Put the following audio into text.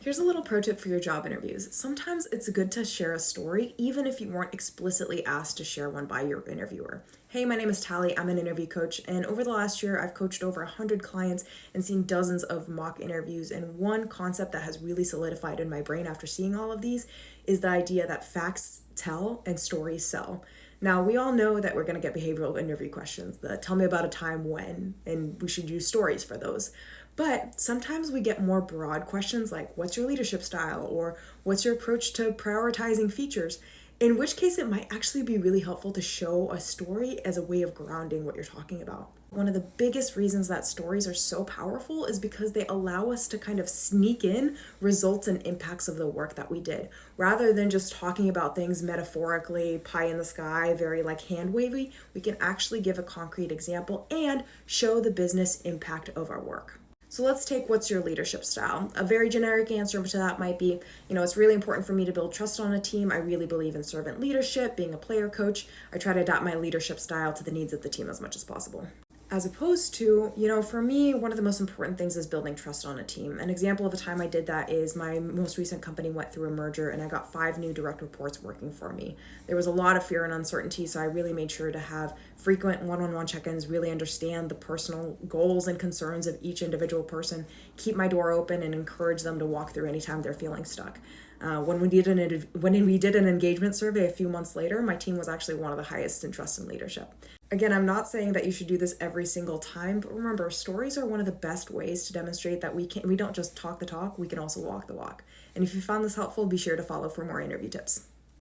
Here's a little pro tip for your job interviews. Sometimes it's good to share a story, even if you weren't explicitly asked to share one by your interviewer. Hey, my name is Tally. I'm an interview coach, and over the last year, I've coached over 100 clients and seen dozens of mock interviews. And one concept that has really solidified in my brain after seeing all of these is the idea that facts tell and stories sell. Now, we all know that we're going to get behavioral interview questions, the tell me about a time when, and we should use stories for those. But sometimes we get more broad questions like, what's your leadership style? Or what's your approach to prioritizing features? In which case, it might actually be really helpful to show a story as a way of grounding what you're talking about. One of the biggest reasons that stories are so powerful is because they allow us to kind of sneak in results and impacts of the work that we did. Rather than just talking about things metaphorically, pie in the sky, very like hand wavy, we can actually give a concrete example and show the business impact of our work. So let's take what's your leadership style. A very generic answer to that might be, it's really important for me to build trust on a team. I really believe in servant leadership, being a player coach. I try to adapt my leadership style to the needs of the team as much as possible. As opposed to, for me, one of the most important things is building trust on a team. An example of a time I did that is my most recent company went through a merger and I got 5 new direct reports working for me. There was a lot of fear and uncertainty, so I really made sure to have frequent one-on-one check-ins, really understand the personal goals and concerns of each individual person, keep my door open and encourage them to walk through anytime they're feeling stuck. When we did an engagement survey a few months later, my team was actually one of the highest in trust and leadership. Again, I'm not saying that you should do this every single time, but remember, stories are one of the best ways to demonstrate that we don't just talk the talk, we can also walk the walk. And if you found this helpful, be sure to follow for more interview tips.